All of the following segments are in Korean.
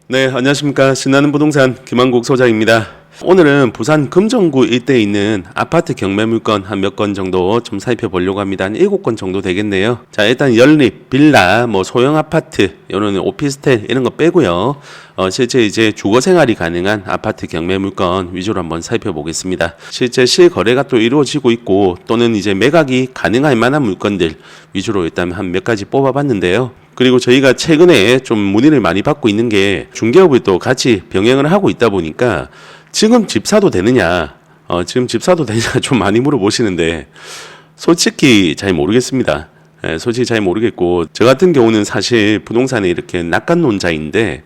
네, 안녕하십니까. 신나는 부동산 김한국 소장입니다. 오늘은 부산 금정구 일대에 있는 아파트 경매 물건 한 몇 건 정도 좀 살펴보려고 합니다. 한 7건 정도 되겠네요. 자, 일단 연립, 빌라, 소형 아파트, 이런 오피스텔 이런 거 빼고요. 실제 이제 주거 생활이 가능한 아파트 경매 물건 위주로 한번 살펴보겠습니다. 실제 실거래가 또 이루어지고 있고 또는 이제 매각이 가능할 만한 물건들 위주로 일단 한 몇 가지 뽑아봤는데요. 그리고 저희가 최근에 좀 문의를 많이 받고 있는 게 중개업을 또 같이 병행을 하고 있다 보니까 지금 집 사도 되느냐, 지금 집 사도 되느냐 좀 많이 물어보시는데 솔직히 잘 모르겠습니다. 솔직히 잘 모르겠고 저 같은 경우는 사실 부동산에 이렇게 낙관론자인데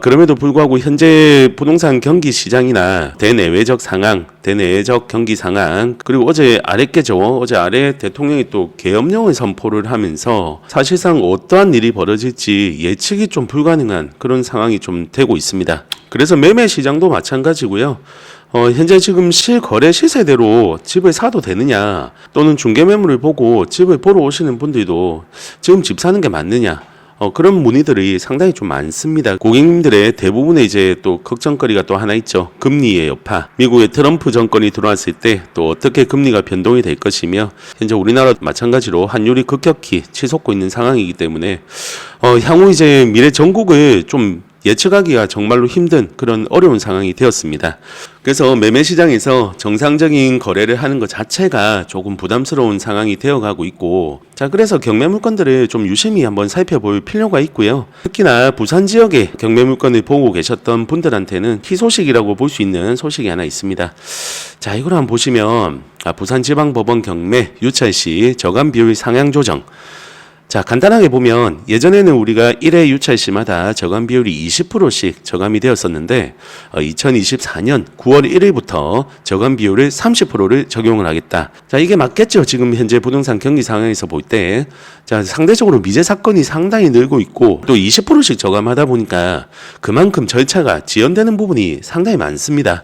그럼에도 불구하고 현재 부동산 경기 시장이나 대내외적 상황, 대내외적 경기 상황 그리고 어제 아래 대통령이 또 계엄령을 선포를 하면서 사실상 어떠한 일이 벌어질지 예측이 좀 불가능한 그런 상황이 좀 되고 있습니다. 그래서 매매 시장도 마찬가지고요. 현재 지금 실거래 시세대로 집을 사도 되느냐 또는 중개매물을 보고 집을 보러 오시는 분들도 지금 집 사는 게 맞느냐 그런 문의들이 상당히 좀 많습니다. 고객님들의 대부분의 이제 또 걱정거리가 또 하나 있죠. 금리의 여파. 미국의 트럼프 정권이 들어왔을 때 또 어떻게 금리가 변동이 될 것이며 현재 우리나라 마찬가지로 환율이 급격히 치솟고 있는 상황이기 때문에 향후 이제 미래 전국을 좀 예측하기가 정말로 힘든 그런 어려운 상황이 되었습니다. 그래서 매매 시장에서 정상적인 거래를 하는 것 자체가 조금 부담스러운 상황이 되어가고 있고 자 그래서 경매 물건들을 좀 유심히 한번 살펴볼 필요가 있고요. 특히나 부산 지역의 경매 물건을 보고 계셨던 분들한테는 희소식이라고 볼 수 있는 소식이 하나 있습니다. 자 이걸 한번 보시면 부산지방법원 경매 유찰시 저감 비율 상향 조정 자, 간단하게 보면 예전에는 우리가 1회 유찰 시마다 저감 비율이 20%씩 저감이 되었었는데 2024년 9월 1일부터 저감 비율을 30%를 적용을 하겠다. 자, 이게 맞겠죠. 지금 현재 부동산 경기 상황에서 볼 때. 자, 상대적으로 미제 사건이 상당히 늘고 있고 또 20%씩 저감하다 보니까 그만큼 절차가 지연되는 부분이 상당히 많습니다.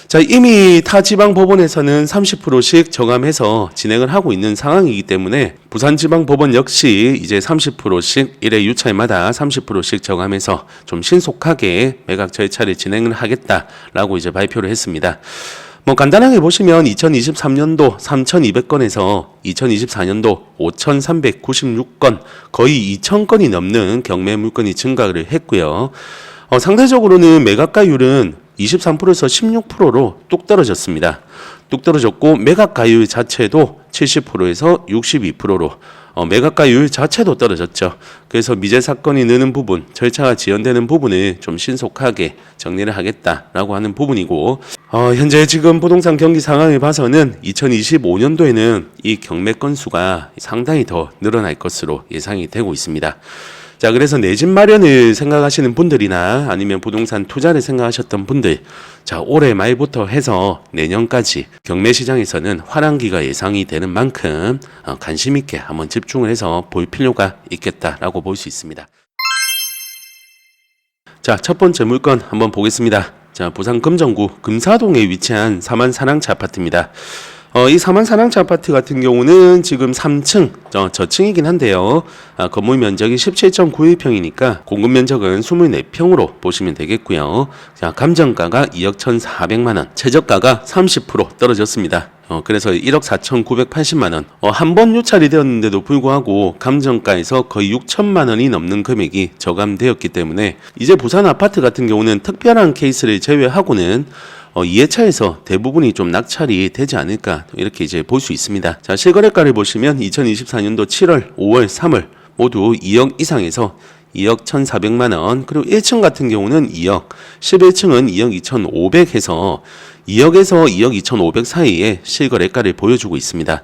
자, 이미 타 지방 법원에서는 30%씩 저감해서 진행을 하고 있는 상황이기 때문에 부산지방법원 역시 이제 30%씩 1회 유찰마다 30%씩 저감해서 좀 신속하게 매각 절차를 진행을 하겠다라고 이제 발표를 했습니다. 간단하게 보시면 2023년도 3,200건에서 2024년도 5,396건 거의 2,000건이 넘는 경매 물건이 증가를 했고요. 상대적으로는 매각가율은 23%에서 16%로 뚝 떨어졌습니다. 뚝 떨어졌고 매각가율 자체도 70%에서 62%로 매각가율 자체도 떨어졌죠. 그래서 미제 사건이 느는 부분, 절차가 지연되는 부분을 좀 신속하게 정리를 하겠다라고 하는 부분이고 현재 지금 부동산 경기 상황을 봐서는 2025년도에는 이 경매 건수가 상당히 더 늘어날 것으로 예상이 되고 있습니다. 자, 그래서 내 집 마련을 생각하시는 분들이나 아니면 부동산 투자를 생각하셨던 분들, 자, 올해 말부터 해서 내년까지 경매 시장에서는 화랑기가 예상이 되는 만큼 관심 있게 한번 집중을 해서 볼 필요가 있겠다라고 볼 수 있습니다. 자, 첫 번째 물건 한번 보겠습니다. 자, 부산 금정구 금사동에 위치한 사만 사랑채 아파트입니다. 이 사만 사랑채 아파트 같은 경우는 지금 3층, 저층이긴 한데요. 건물 면적이 17.91평이니까 공급 면적은 24평으로 보시면 되겠고요. 자, 감정가가 2억 1,400만원, 최저가가 30% 떨어졌습니다. 그래서 1억 4,980만원. 한 번 유찰이 되었는데도 불구하고 감정가에서 거의 6천만 원이 넘는 금액이 저감되었기 때문에 이제 부산 아파트 같은 경우는 특별한 케이스를 제외하고는 2회차에서 대부분이 좀 낙찰이 되지 않을까 이렇게 이제 볼 수 있습니다. 자, 실거래가를 보시면 2024년도 7월, 5월, 3월 모두 2억 이상에서 2억 1,400만 원, 그리고 1층 같은 경우는 2억, 11층은 2억 2,500 해서 2억에서 2억 2,500 사이에 실거래가를 보여주고 있습니다.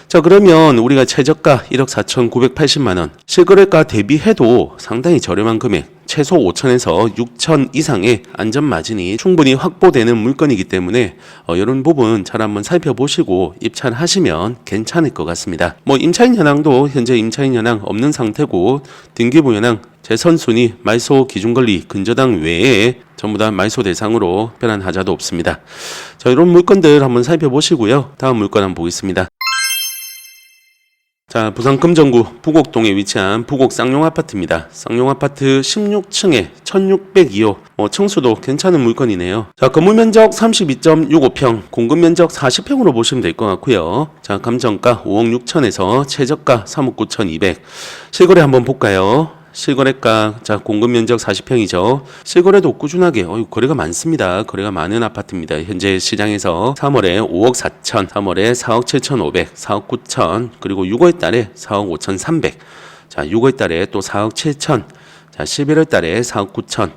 자, 그러면 우리가 최저가 1억 4,980만 원, 실거래가 대비해도 상당히 저렴한 금액, 최소 5천에서 6천 이상의 안전 마진이 충분히 확보되는 물건이기 때문에 이런 부분 잘 한번 살펴보시고 입찰하시면 괜찮을 것 같습니다. 임차인 현황도 현재 임차인 현황 없는 상태고 등기부 현황, 재선순위, 말소 기준권리, 근저당 외에 전부 다 말소 대상으로 특별한 하자도 없습니다. 자, 이런 물건들 한번 살펴보시고요. 다음 물건 한번 보겠습니다. 자, 부산 금정구 부곡동에 위치한 부곡 쌍용 아파트입니다. 쌍용 아파트 16층에 1602호. 층수도 괜찮은 물건이네요. 자, 건물 면적 32.65평, 공급 면적 40평으로 보시면 될 것 같고요. 자, 감정가 5억 6천에서 최저가 3억 9,200. 실거래 한번 볼까요? 실거래가, 자, 공급 면적 40평이죠. 실거래도 꾸준하게, 거래가 많습니다. 거래가 많은 아파트입니다. 현재 시장에서 3월에 5억 4천, 3월에 4억 7,500, 4억 9천, 그리고 6월 달에 4억 5,300. 자, 6월 달에 또 4억 7천, 자, 11월 달에 4억 9천.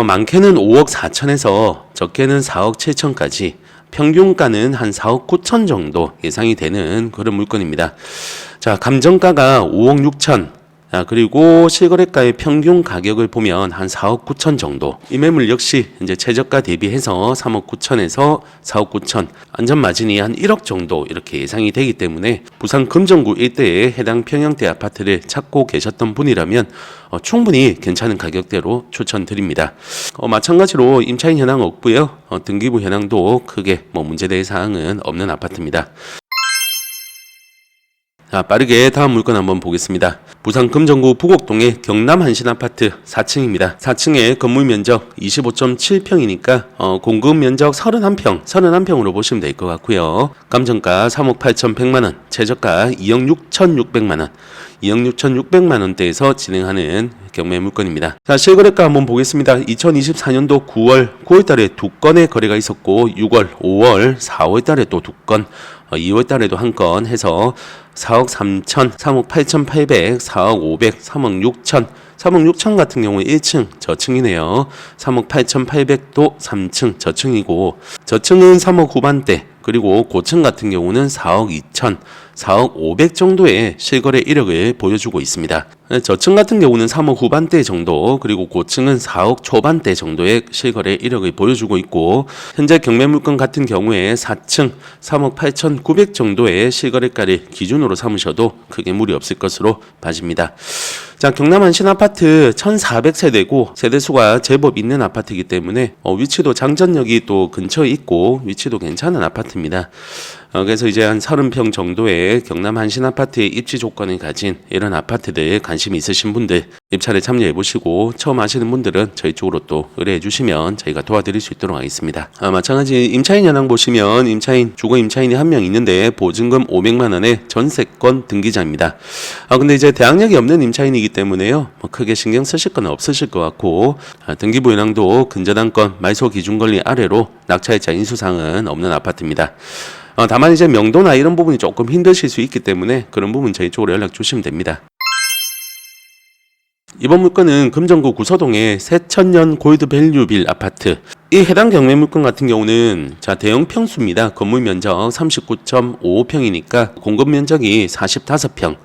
많게는 5억 4천에서 적게는 4억 7천까지. 평균가는 한 4억 9천 정도 예상이 되는 그런 물건입니다. 자, 감정가가 5억 6천. 자, 그리고 실거래가의 평균 가격을 보면 한 4억 9천 정도. 이 매물 역시 이제 최저가 대비해서 3억 9천에서 4억 9천. 안전 마진이 한 1억 정도 이렇게 예상이 되기 때문에 부산 금정구 일대에 해당 평형대 아파트를 찾고 계셨던 분이라면 충분히 괜찮은 가격대로 추천드립니다. 마찬가지로 임차인 현황 없고요. 등기부 현황도 크게 문제될 사항은 없는 아파트입니다. 자, 빠르게 다음 물건 한번 보겠습니다. 부산 금정구 부곡동의 경남 한신아파트 4층입니다. 4층의 건물 면적 25.7평이니까 공급 면적 31평, 31평으로 보시면 될 것 같고요. 감정가 3억 8,100만원, 최저가 2억 6,600만원, 2억 6,600만 원대에서 진행하는 경매 물건입니다. 자, 실거래가 한번 보겠습니다. 2024년도 9월 달에 2건의 거래가 있었고 6월, 5월, 4월 달에 또 2건, 2월 달에도 한 건 해서 4억 3천, 3억 8,800, 4억 500, 3억 6천, 3억 6천 같은 경우는 1층 저층이네요. 3억 8,800도 3층 저층이고, 저층은 3억 후반대, 그리고 고층 같은 경우는 4억 2천, 4억 500 정도의 실거래 이력을 보여주고 있습니다. 저층 같은 경우는 3억 후반대 정도, 그리고 고층은 4억 초반대 정도의 실거래 이력을 보여주고 있고, 현재 경매 물건 같은 경우에 4층 3억 8,900 정도의 실거래가를 기준으로 삼으셔도 크게 무리 없을 것으로 봐집니다. 자, 경남 한신아파트 1,400세대고 세대수가 제법 있는 아파트이기 때문에 위치도 장전역이 또 근처에 있고 위치도 괜찮은 아파트입니다. 그래서 이제 한 30평 정도의 경남 한신아파트의 입지 조건을 가진 이런 아파트들 관심이 있으신 분들 입찰에 참여해 보시고 처음 하시는 분들은 저희 쪽으로 또 의뢰해 주시면 저희가 도와드릴 수 있도록 하겠습니다. 마찬가지 임차인 현황 보시면 주거 임차인이 한 명 있는데 보증금 500만 원의 전세권 등기자입니다. 근데 이제 대항력이 없는 임차인이기 때문에요. 크게 신경 쓰실 건 없으실 것 같고, 등기부 현황도 근저당권 말소 기준 권리 아래로 낙찰자 인수사항은 없는 아파트입니다. 다만 이제 명도나 이런 부분이 조금 힘드실 수 있기 때문에 그런 부분 저희 쪽으로 연락 주시면 됩니다. 이번 물건은 금정구 구서동의 새천년 골드밸류빌 아파트. 이 해당 경매 물건 같은 경우는 대형 평수입니다. 건물 면적 39.55평이니까 공급 면적이 45평.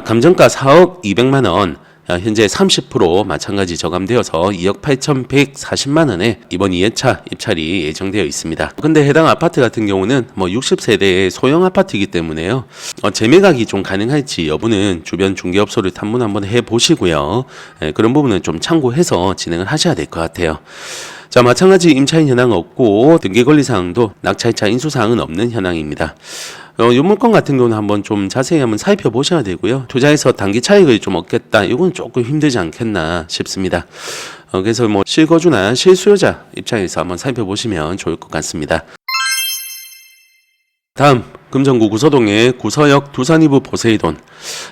감정가 4억 200만 원. 현재 30% 마찬가지 저감되어서 2억 8,140만 원에 이번 2회차 입찰이 예정되어 있습니다. 근데 해당 아파트 같은 경우는 60세대의 소형 아파트이기 때문에요. 재매각이 좀 가능할지 여부는 주변 중개업소를 탐문 한번 해보시고요. 그런 부분은 좀 참고해서 진행을 하셔야 될 것 같아요. 자, 마찬가지 임차인 현황 없고 등기권리사항도 낙찰자 인수사항은 없는 현황입니다. 이 물건 같은 경우는 한번 좀 자세히 한번 살펴보셔야 되고요. 투자해서 단기 차익을 좀 얻겠다. 이건 조금 힘들지 않겠나 싶습니다. 그래서 실거주나 실수요자 입장에서 한번 살펴보시면 좋을 것 같습니다. 다음 금정구 구서동의 구서역 두산이브 포세이돈.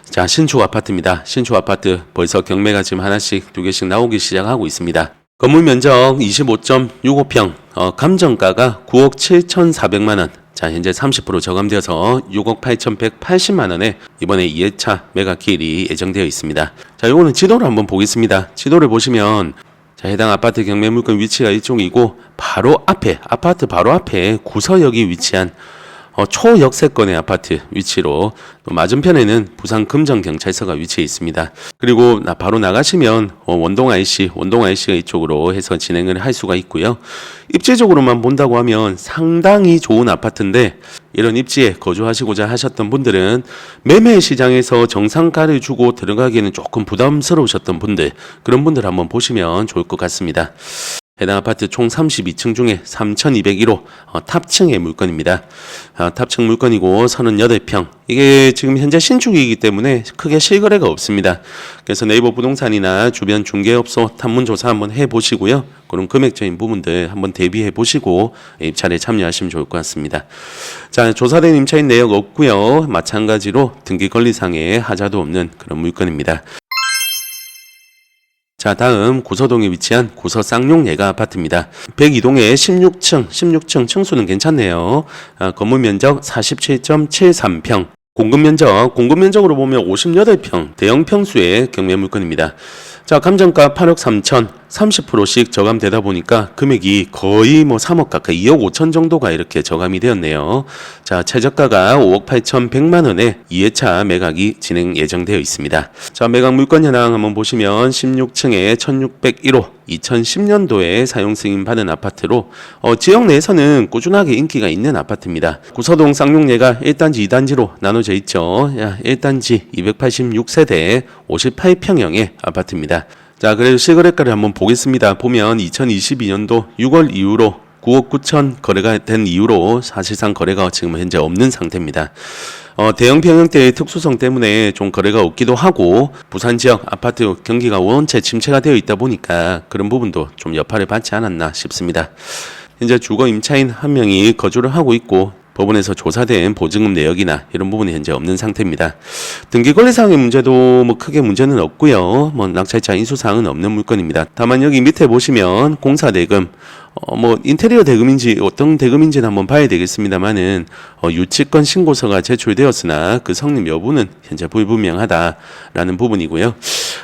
자, 신축 아파트입니다. 신축 아파트 벌써 경매가 지금 하나씩 두 개씩 나오기 시작하고 있습니다. 건물 면적 25.65평, 감정가가 9억 7,400만 원. 자, 현재 30% 저감되어서 6억 8,180만 원에 이번에 2회차 매각기일이 예정되어 있습니다. 자, 요거는 지도를 한번 보겠습니다. 지도를 보시면 해당 아파트 경매 물건 위치가 이쪽이고 아파트 바로 앞에 구서역이 위치한 초역세권의 아파트 위치로, 또 맞은편에는 부산 금정경찰서가 위치해 있습니다. 그리고 바로 나가시면 원동 IC가 이쪽으로 해서 진행을 할 수가 있고요. 입지적으로만 본다고 하면 상당히 좋은 아파트인데, 이런 입지에 거주하시고자 하셨던 분들은 매매 시장에서 정상가를 주고 들어가기에는 조금 부담스러우셨던 분들, 그런 분들 한번 보시면 좋을 것 같습니다. 해당 아파트 총 32층 중에 3,201호 탑층의 물건입니다. 탑층 물건이고 38평. 이게 지금 현재 신축이기 때문에 크게 실거래가 없습니다. 그래서 네이버 부동산이나 주변 중개업소 탐문조사 한번 해보시고요. 그런 금액적인 부분들 한번 대비해 보시고 입찰에 참여하시면 좋을 것 같습니다. 자, 조사된 임차인 내역 없고요. 마찬가지로 등기 권리상의 하자도 없는 그런 물건입니다. 자, 다음 구서동에 위치한 구서 쌍용 예가 아파트입니다. 102동의 16층 층수는 괜찮네요. 건물 면적 47.73평. 공급 면적으로 보면 58평, 대형 평수의 경매 물건입니다. 자, 감정가 8억 3천, 30%씩 저감되다 보니까 금액이 거의 3억 가까이 2억 5천 정도가 이렇게 저감이 되었네요. 자, 최저가가 5억 8천 100만 원에 2회차 매각이 진행 예정되어 있습니다. 자, 매각 물건 현황 한번 보시면 16층에 1601호 2010년도에 사용 승인 받은 아파트로 지역 내에서는 꾸준하게 인기가 있는 아파트입니다. 구서동 쌍용예가 1단지 2단지로 나눠져 있죠. 1단지 286세대 58평형의 아파트입니다. 자, 그래도 실거래가를 한번 보겠습니다. 보면 2022년도 6월 이후로 9억 9천 거래가 된 이후로 사실상 거래가 지금 현재 없는 상태입니다. 대형 평형대의 특수성 때문에 좀 거래가 없기도 하고 부산 지역 아파트 경기가 원체 침체가 되어 있다 보니까 그런 부분도 좀 여파를 받지 않았나 싶습니다. 현재 주거 임차인 한 명이 거주를 하고 있고 법원에서 조사된 보증금 내역이나 이런 부분이 현재 없는 상태입니다. 등기 권리상의 문제도 크게 문제는 없고요. 낙찰자 인수사항은 없는 물건입니다. 다만 여기 밑에 보시면 공사 대금, 인테리어 대금인지 어떤 대금인지는 한번 봐야 되겠습니다만은 유치권 신고서가 제출되었으나 그 성립 여부는 현재 불분명하다라는 부분이고요.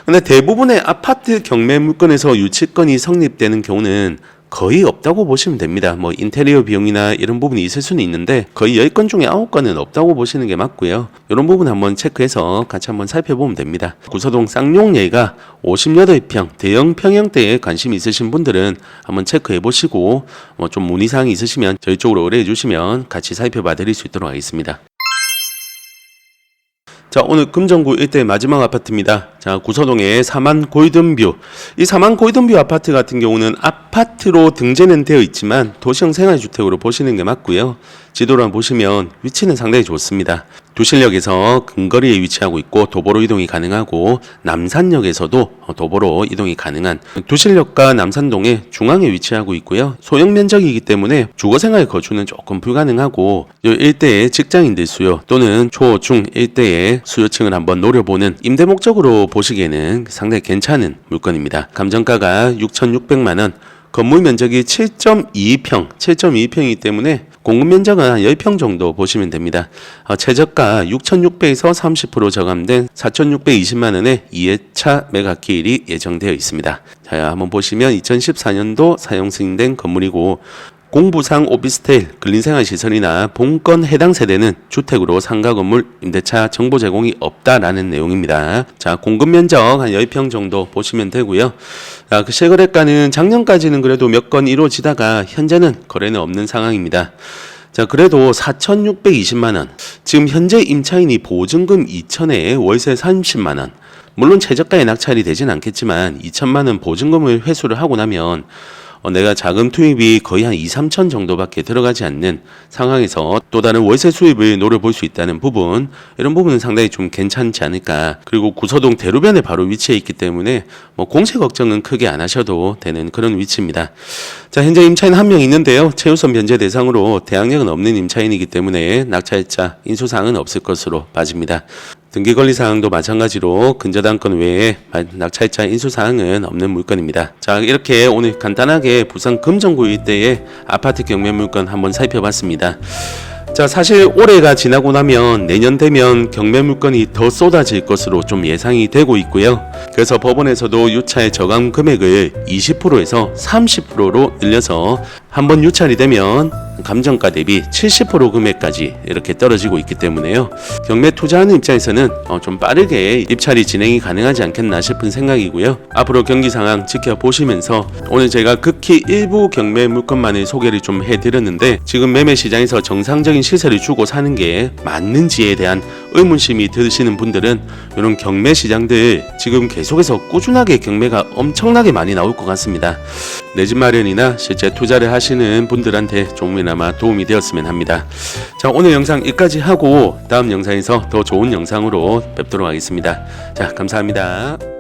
근데 대부분의 아파트 경매 물건에서 유치권이 성립되는 경우는 거의 없다고 보시면 됩니다. 인테리어 비용이나 이런 부분이 있을 수는 있는데 거의 10건 중에 9건은 없다고 보시는 게 맞고요. 이런 부분 한번 체크해서 같이 한번 살펴보면 됩니다. 구서동 쌍용예가 58평 대형 평형대에 관심이 있으신 분들은 한번 체크해 보시고 좀 문의사항이 있으시면 저희 쪽으로 의뢰해 주시면 같이 살펴봐 드릴 수 있도록 하겠습니다. 자, 오늘 금정구 일대 마지막 아파트입니다. 자, 구서동의 사만 골든뷰. 이 사만 골든뷰 아파트 같은 경우는 아파트로 등재는 되어 있지만 도시형 생활주택으로 보시는 게 맞고요. 지도를 한번 보시면 위치는 상당히 좋습니다. 두실역에서 근거리에 위치하고 있고 도보로 이동이 가능하고 남산역에서도 도보로 이동이 가능한 두실역과 남산동의 중앙에 위치하고 있고요. 소형 면적이기 때문에 주거생활 거주는 조금 불가능하고 이 일대의 직장인들 수요 또는 초, 중 일대의 수요층을 한번 노려보는 임대 목적으로 보시기에는 상당히 괜찮은 물건입니다. 감정가가 6,600만 원, 건물 면적이 7.22평이기 때문에 공급 면적은 한 10평 정도 보시면 됩니다. 최저가 6,600에서 30% 저감된 4,620만 원에 2회차 매각 기일이 예정되어 있습니다. 자, 한번 보시면 2014년도 사용 승인된 건물이고 공부상 오피스텔, 근린생활시설이나 본건 해당 세대는 주택으로 상가 건물 임대차 정보 제공이 없다라는 내용입니다. 자, 공급 면적 한 10평 정도 보시면 되고요. 자, 그 실거래가는 작년까지는 그래도 몇 건 이루어지다가 현재는 거래는 없는 상황입니다. 자, 그래도 4,620만 원. 지금 현재 임차인이 보증금 2천에 월세 30만 원. 물론 최저가에 낙찰이 되진 않겠지만 2천만 원 보증금을 회수를 하고 나면 내가 자금 투입이 거의 한 2, 3천 정도밖에 들어가지 않는 상황에서 또 다른 월세 수입을 노려볼 수 있다는 부분, 이런 부분은 상당히 좀 괜찮지 않을까. 그리고 구서동 대로변에 바로 위치해 있기 때문에 공세 걱정은 크게 안 하셔도 되는 그런 위치입니다. 자, 현재 임차인 한 명 있는데요. 최우선 변제 대상으로 대항력은 없는 임차인이기 때문에 낙찰자 인수사항은 없을 것으로 봐집니다. 등기권리사항도 마찬가지로 근저당권 외에 낙찰자 인수사항은 없는 물건입니다. 자, 이렇게 오늘 간단하게 부산 금정구 일대의 아파트 경매 물건 한번 살펴봤습니다. 자, 사실 올해가 지나고 나면 내년 되면 경매 물건이 더 쏟아질 것으로 좀 예상이 되고 있고요. 그래서 법원에서도 유찰 저감 금액을 20%에서 30%로 늘려서 한번 유찰이 되면 감정가 대비 70% 금액까지 이렇게 떨어지고 있기 때문에요. 경매 투자하는 입장에서는 좀 빠르게 입찰이 진행이 가능하지 않겠나 싶은 생각이고요. 앞으로 경기 상황 지켜보시면서 오늘 제가 극히 일부 경매 물건만을 소개를 좀 해드렸는데 지금 매매 시장에서 정상적인 시세를 주고 사는 게 맞는지에 대한 의문심이 드시는 분들은 이런 경매 시장들 지금 계속해서 꾸준하게 경매가 엄청나게 많이 나올 것 같습니다. 내 집 마련이나 실제 투자를 하시는 분들한테 조금이나마 도움이 되었으면 합니다. 자, 오늘 영상 여기까지 하고 다음 영상에서 더 좋은 영상으로 뵙도록 하겠습니다. 자, 감사합니다.